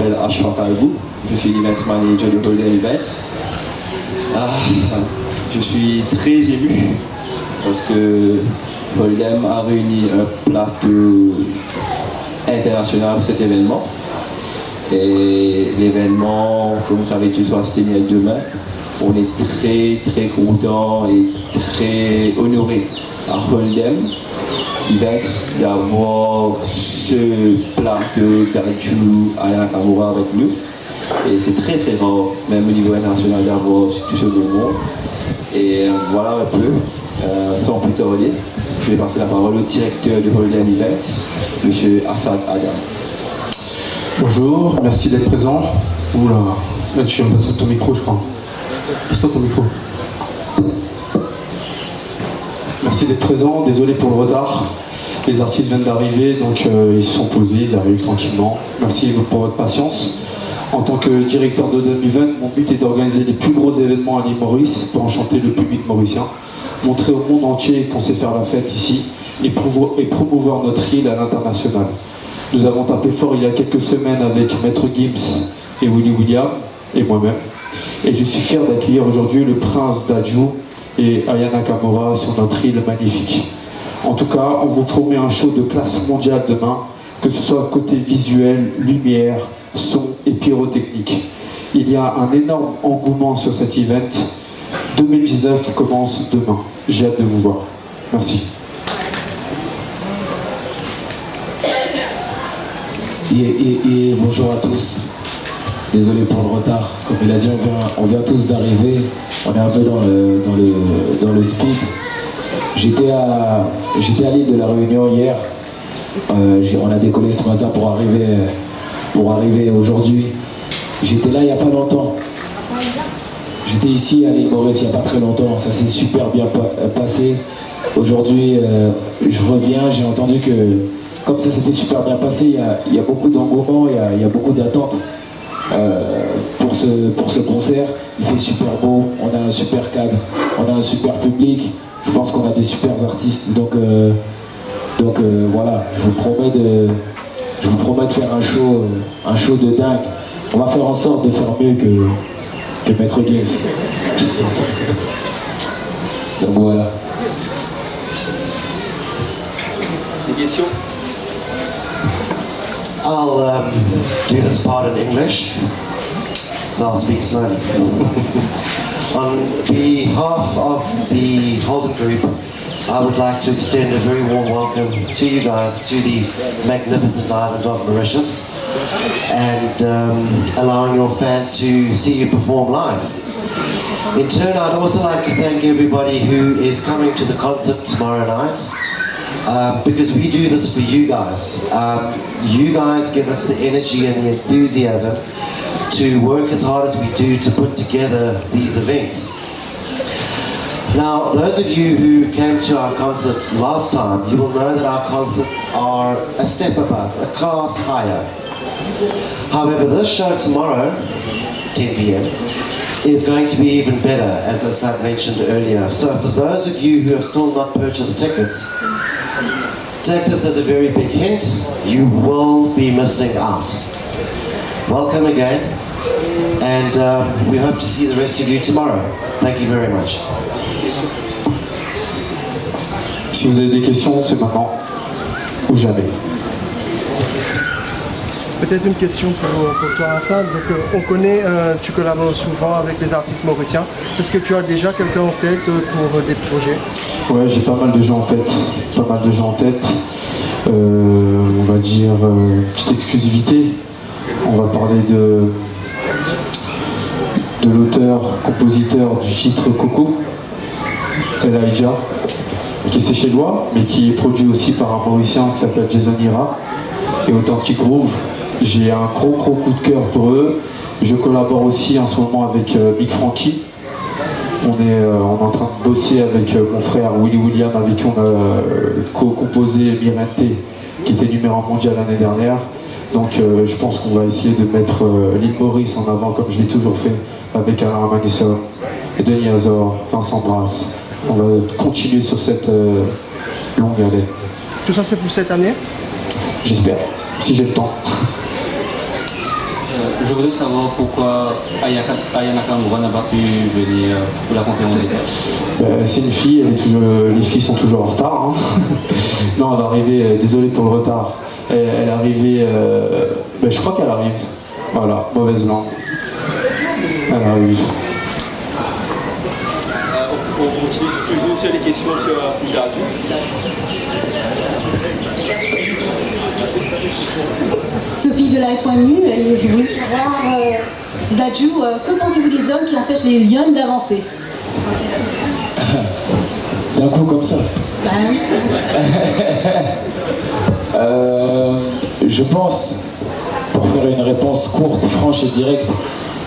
m'appelle Ashfaq Algou, je suis l'event manager de Golden Events. Je suis très ému parce que Golden a réuni un plateau international pour cet événement. Et l'événement, comme vous savez, tous va se tenir demain. On est très content et très honoré à Golden Events d'avoir ce plateau d'Adjou Aya Nakamura avec nous. Et c'est très rare, même au niveau international, d'avoir tout ce beau monde. Et voilà un peu, sans plus tarder, je vais passer la parole au directeur de Golden Events, M. Assad Adam. Bonjour, merci d'être présent. Oula, là tu viens de passer ton micro, je crois. Passe-toi ton micro. Merci d'être présent, désolé pour le retard. Les artistes viennent d'arriver, donc ils se sont posés, ils arrivent tranquillement. Merci pour votre patience. En tant que directeur de Golden Event, mon but est d'organiser les plus gros événements à l'île Maurice pour enchanter le public mauricien, montrer au monde entier qu'on sait faire la fête ici et promouvoir notre île à l'international. Nous avons tapé fort il y a quelques semaines avec Maître Gims et Willy William et moi-même. Et je suis fier d'accueillir aujourd'hui le prince d'Adjou et Aya Nakamura sur notre île magnifique. En tout cas, on vous promet un show de classe mondiale demain, que ce soit côté visuel, lumière, son et pyrotechnique. Il y a un énorme engouement sur cet event. 2019 commence demain. J'ai hâte de vous voir. Merci. Et bonjour à tous. Désolé pour le retard. Comme il a dit, on vient tous d'arriver. On est un peu dans le speed. J'étais à l'île de la Réunion hier. On a décollé ce matin pour arriver aujourd'hui. J'étais là il n'y a pas longtemps. J'étais ici à l'île Maurice il n'y a pas très longtemps. Ça s'est super bien passé. Aujourd'hui, je reviens. J'ai entendu que comme ça s'était super bien passé, il y a beaucoup d'engouement, il y a beaucoup d'attentes pour ce concert. Il fait super beau, on a un super cadre, on a un super public. Je pense qu'on a des super artistes. Donc voilà, je vous promets de faire un show de dingue. On va faire en sorte de faire mieux que Maître Gims. Donc voilà. Des questions? I'll do this part in English, so I'll speak slowly. On behalf of the Holden Group, I would like to extend a very warm welcome to you guys to the magnificent island of Mauritius and allowing your fans to see you perform live. In turn, I'd also like to thank everybody who is coming to the concert tomorrow night. Because we do this for you guys. You guys give us the energy and the enthusiasm to work as hard as we do to put together these events. Now, those of you who came to our concert last time, you will know that our concerts are a step above, a class higher. However, this show tomorrow, 10 p.m, is going to be even better, as Assad mentioned earlier. So for those of you who have still not purchased tickets, take this as a very big hint, you will be missing out. Welcome again, and we hope to see the rest of you tomorrow. Thank you very much. Si vous avez des questions, c'est maintenant ou jamais. Peut-être une question pour toi, Assad. Donc, on connaît, tu collabores souvent avec les artistes mauriciens. Est-ce que tu as déjà quelqu'un en tête pour des projets? Ouais, j'ai pas mal de gens en tête. On va dire petite exclusivité. On va parler de l'auteur-compositeur du titre Coco, Elijah, qui est séchellois, mais qui est produit aussi par un Mauricien qui s'appelle Jason Ira et Authentic Groove. J'ai un gros coup de cœur pour eux. Je collabore aussi en ce moment avec Big Frankie. On est en train de bosser avec mon frère Willy William, avec qui on a co-composé Mirente, qui était numéro 1 mondial l'année dernière. Donc je pense qu'on va essayer de mettre l'île Maurice en avant comme je l'ai toujours fait avec Alain Manissor, Denis Azor, Vincent Brasse. On va continuer sur cette longue haleine. Tout ça c'est pour cette année? J'espère, si j'ai le temps. Je voudrais savoir pourquoi Aya Nakamura n'a pas pu venir pour la conférence de presse. C'est une fille, les filles sont toujours en retard. Hein. Non, elle va arriver, désolé pour le retard. Elle est arrivée, je crois qu'elle arrive. Voilà, mauvaise langue. Elle arrive. On continue toujours sur les questions sur Daju. Sophie de la FOMU, et je voulais savoir, Daju, que pensez-vous des hommes qui empêchent les lions d'avancer? D'un coup comme ça. Ben oui. Je pense, pour faire une réponse courte, franche et directe,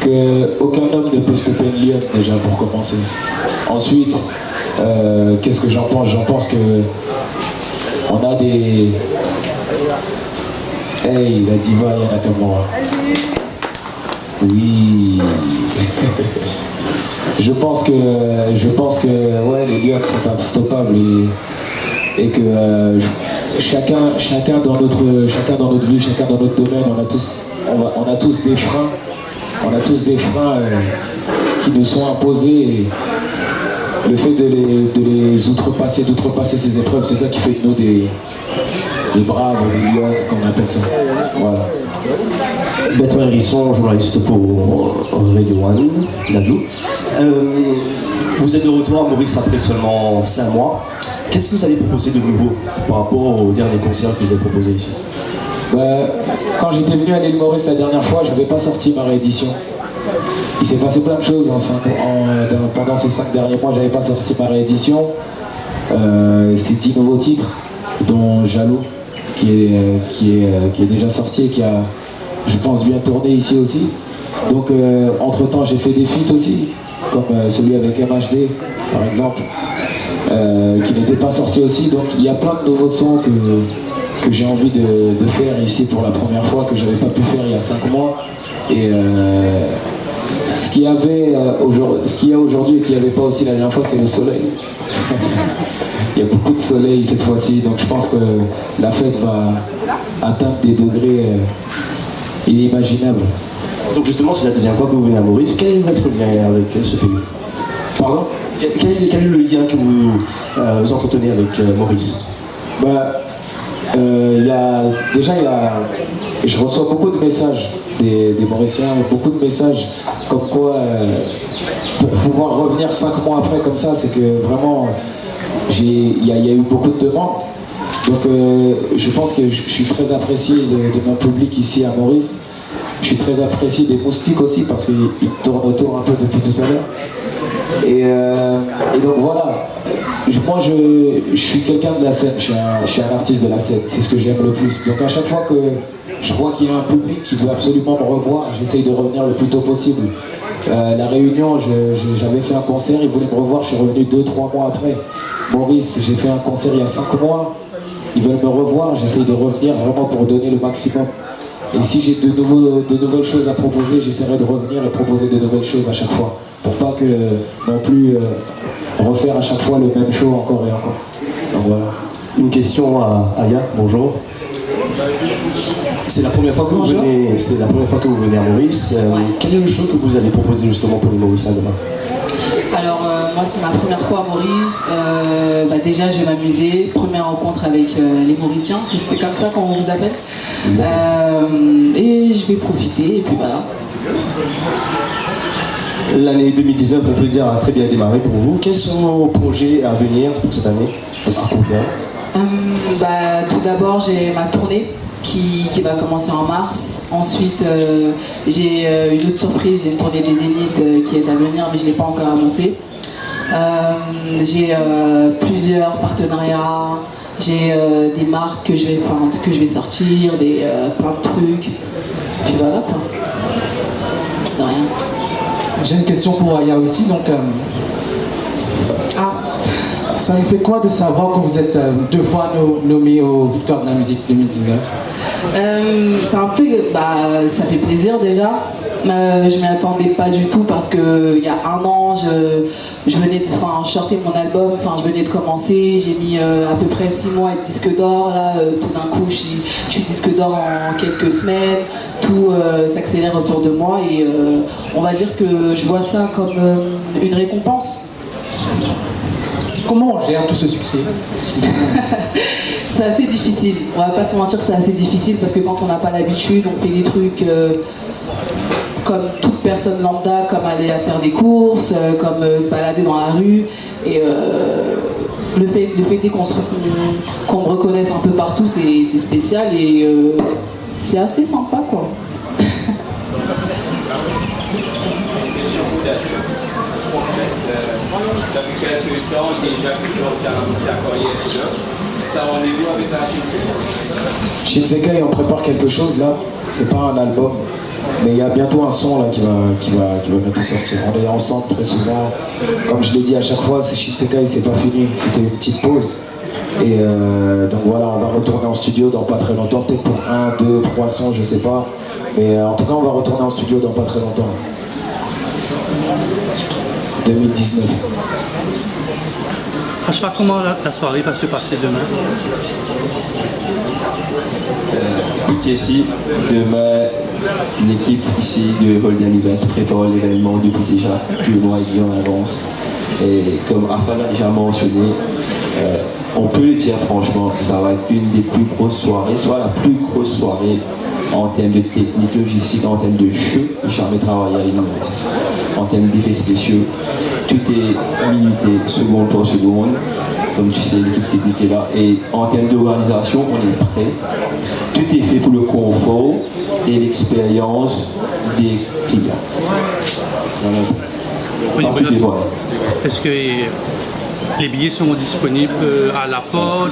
qu'aucun homme ne peut stopper une lionne déjà pour commencer. Ensuite, qu'est-ce que j'en pense? J'en pense que on a des... Hey, la diva Aya Nakamura. Oui. Je pense que ouais, les lionnes sont instoppables et que chacun dans notre vie, chacun dans notre domaine, on a tous des freins. On a tous des freins qui nous sont imposés. Et le fait de les outrepasser, ces épreuves, c'est ça qui fait de nous des braves, des lions, comme on appelle ça. Voilà. Bertrand Hérisson, journaliste pour Radio One, Daju. Vous êtes de retour à Maurice après seulement 5 mois. Qu'est-ce que vous allez proposer de nouveau par rapport au dernier concert que vous avez proposé ici? Quand j'étais venu à l'île Maurice la dernière fois, je n'avais pas sorti ma réédition. Il s'est passé plein de choses pendant ces 5 derniers mois, je n'avais pas sorti ma réédition. C'est 10 nouveaux titres, dont Jaloux, qui est déjà sorti et qui a, je pense, bien tourné ici aussi. Donc entre-temps, j'ai fait des feats aussi, comme celui avec MHD, par exemple, qui n'était pas sorti aussi. Donc il y a plein de nouveaux sons que j'ai envie de faire ici pour la première fois, que je n'avais pas pu faire il y a 5 mois. Et ce qu'il y a aujourd'hui et qu'il n'y avait pas aussi la dernière fois, c'est le soleil. Il y a beaucoup de soleil cette fois-ci, donc je pense que la fête va atteindre des degrés inimaginables. Donc justement, c'est la deuxième fois que vous venez à Maurice. Quel est votre lien avec ce pays? Pardon? Quel est le lien que vous entretenez avec Maurice? Je reçois beaucoup de messages des Mauriciens, beaucoup de messages comme quoi pour pouvoir revenir 5 mois après comme ça, c'est que vraiment il y a eu beaucoup de demandes. Donc je pense que je suis très apprécié de mon public ici à Maurice. Je suis très apprécié des moustiques aussi parce qu'ils tournent autour un peu depuis tout à l'heure. Et donc voilà, moi je suis quelqu'un de la scène, je suis un artiste de la scène, c'est ce que j'aime le plus. Donc à chaque fois que je vois qu'il y a un public qui veut absolument me revoir, j'essaye de revenir le plus tôt possible. La Réunion, j'avais fait un concert, ils voulaient me revoir, je suis revenu 2-3 mois après. Maurice, j'ai fait un concert il y a 5 mois, ils veulent me revoir, j'essaye de revenir vraiment pour donner le maximum. Et si j'ai de nouvelles choses à proposer, j'essaierai de revenir et proposer de nouvelles choses à chaque fois. Pour pas que non plus refaire à chaque fois le même show encore et encore. Donc voilà. Une question à Aya, bonjour. C'est la première fois que vous venez à Maurice. Quel est le show que vous allez proposer justement pour les Mauriciens demain? Alors moi c'est ma première fois à Maurice, déjà je vais m'amuser, première rencontre avec les Mauriciens, c'est comme ça qu'on vous appelle, et je vais profiter et puis voilà. L'année 2019, on peut dire, a très bien démarré pour vous. Quels sont vos projets à venir pour cette année? Tout d'abord j'ai ma tournée qui va commencer en mars. Ensuite, j'ai une autre surprise, j'ai une tournée des Zéniths qui est à venir, mais je ne l'ai pas encore annoncée. J'ai plusieurs partenariats, j'ai des marques que je vais sortir, plein de trucs. Puis voilà quoi. De rien. J'ai une question pour Aya aussi, donc ça vous fait quoi de savoir que vous êtes 2 fois nommé aux Victoires de la musique 2019? C'est un peu, ça fait plaisir déjà. Je m'y attendais pas du tout parce que il y a un an, je sortais mon album, je venais de commencer, j'ai mis à peu près 6 mois à être disque d'or. Là, tout d'un coup, je suis disque d'or en quelques semaines. Tout s'accélère autour de moi et on va dire que je vois ça comme une récompense. Comment on gère tout ce succès? C'est assez difficile, on va pas se mentir, c'est assez difficile parce que quand on n'a pas l'habitude, on fait des trucs comme toute personne lambda, comme aller à faire des courses, comme se balader dans la rue. Et le fait qu'on me reconnaisse un peu partout, c'est spécial et c'est assez sympa, quoi. Ça fait quelques temps déjà que tu as carrière là. Ça rendez-vous avec la Shinsekai, on prépare quelque chose là. C'est pas un album, mais il y a bientôt un son là qui va bientôt sortir. On est ensemble très souvent. Comme je l'ai dit à chaque fois, c'est Shinsekai, c'est pas fini. C'était une petite pause. Et donc voilà, on va retourner en studio dans pas très longtemps, peut-être pour 1, 2, 3 sons, je sais pas. Mais en tout cas, on va retourner en studio dans pas très longtemps. 2019. Franchement, comment la soirée va se passer demain? Ici, demain, l'équipe ici de Holden Events prépare l'événement depuis déjà 2 mois et demi en avance. Et comme Hassan a déjà mentionné, on peut le dire franchement, ça va être une des plus grosses soirées, soit la plus grosse soirée en termes de technique logistique, en termes de jeu, jamais travaillé à l'univers. En termes d'effets spéciaux, tout est minuté seconde par seconde. Comme tu sais, l'équipe technique est là. Et en termes d'organisation, on est prêt. Tout est fait pour le confort et l'expérience des clients. Voilà. Oui, voilà. Est-ce que les billets sont disponibles à la porte?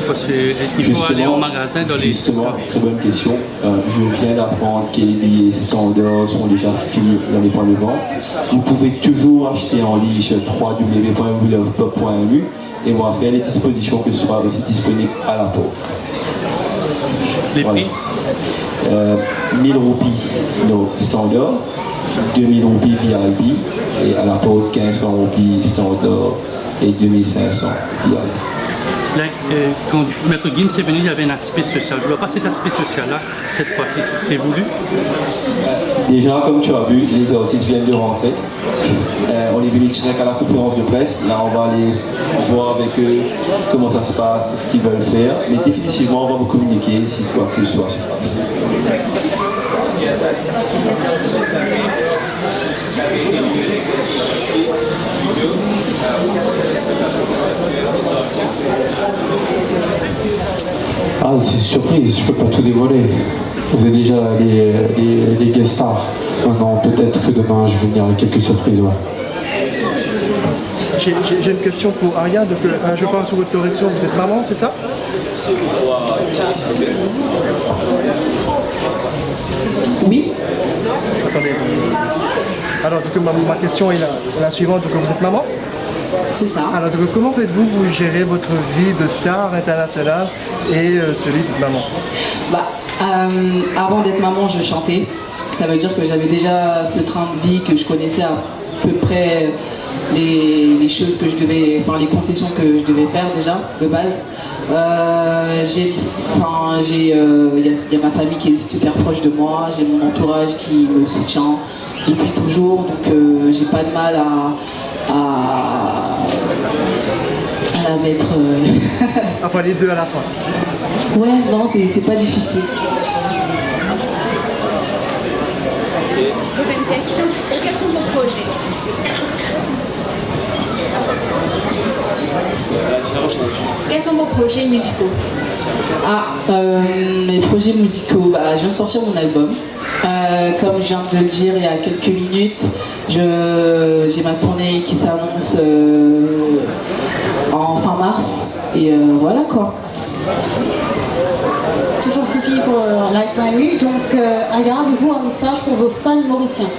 Il faut aller au magasin dans les... Justement, très bonne question. Je viens d'apprendre que les billets standards sont déjà finis dans les points de vente. Vous pouvez toujours acheter en ligne sur www.welovepop.lu et on va faire les dispositions que ce soit aussi disponible à la porte. Les prix? 1000 roupies standard, 2000 roupies VIP et à la porte 1500 roupies standard et 2500 VIP. Là, quand Maître Gims est venu, il y avait un aspect social. Je ne vois pas cet aspect social-là cette fois-ci. C'est voulu? Déjà, comme tu as vu, les artistes viennent de rentrer. On est venu direct à la conférence de presse. Là, on va aller voir avec eux comment ça se passe, ce qu'ils veulent faire. Mais définitivement, on va vous communiquer si quoi que ce soit se passe. Ah, c'est une surprise, je peux pas tout dévoiler. Vous êtes déjà les guest stars. Maintenant, peut-être que demain, je vais venir avec quelques surprises. Ouais. J'ai une question pour Aria. Donc, je parle sous votre correction. Vous êtes maman, c'est ça? Oui. Attendez. Alors, donc, ma question est la suivante. Donc, vous êtes maman? C'est ça. Alors, donc, comment faites-vous pour gérer votre vie de star internationale et celui de maman? Avant d'être maman, je chantais. Ça veut dire que j'avais déjà ce train de vie, que je connaissais à peu près les choses que je devais, les concessions que je devais faire déjà de base. Il y a ma famille qui est super proche de moi, j'ai mon entourage qui me soutient depuis toujours, donc j'ai pas de mal à la mettre. Enfin, les deux à la fin. Ouais, non, c'est pas difficile. J'avais une question. Quels sont vos projets? Quels sont vos projets musicaux? Mes projets musicaux, je viens de sortir mon album. Comme je viens de le dire il y a quelques minutes, j'ai ma tournée qui s'annonce en fin mars. Et voilà quoi. Toujours Sophie pour Live.mu. Donc, Aya, avez-vous un message pour vos fans mauriciens?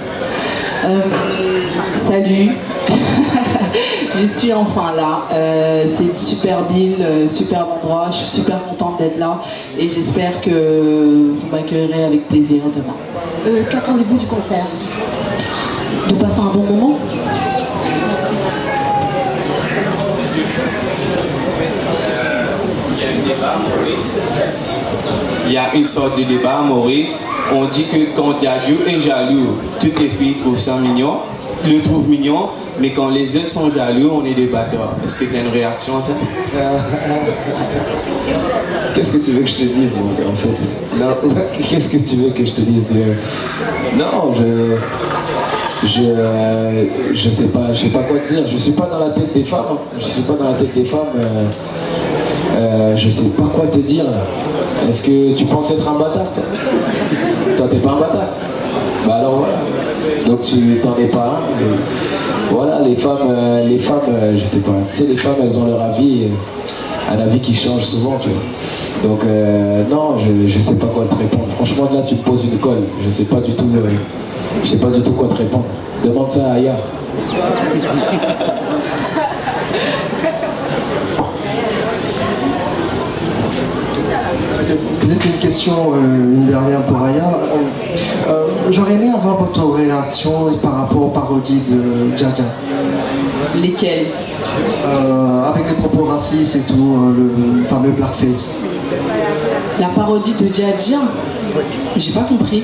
Salut. Je suis enfin là. C'est une superbe île, superbe endroit. Je suis super contente d'être là et j'espère que vous m'accueillerez avec plaisir demain. Qu'attendez-vous du concert? de passer un bon moment. Il y a une sorte de débat, Maurice. On dit que quand Dadju est jaloux, toutes les filles trouvent ça mignon, le trouvent mignon, mais quand les autres sont jaloux, on est des bâtards. Est-ce que tu as une réaction à ça? Qu'est-ce que tu veux que je te dise, mon gars, en fait? Non, qu'est-ce que tu veux que je te dise? Non, je sais pas quoi te dire. Je suis pas dans la tête des femmes. Je suis pas dans la tête des femmes. Je sais pas quoi te dire là. Est-ce que tu penses être un bâtard, toi? Toi, t'es pas un bâtard. Bah alors voilà. Donc tu t'en es pas un. Voilà, les femmes, je sais pas. Tu sais, les femmes, elles ont leur avis, un avis qui change souvent, tu vois. Donc non, je sais pas quoi te répondre. Franchement, là, tu me poses une colle. Je sais pas du tout quoi te répondre. Demande ça à Aya. Peut-être une question, une dernière pour Aya. J'aurais aimé avoir votre réaction par rapport aux parodies de Dja Dja. Lesquelles? Avec les propos racistes et tout, le fameux blackface. La parodie de Dja Dja? J'ai pas compris.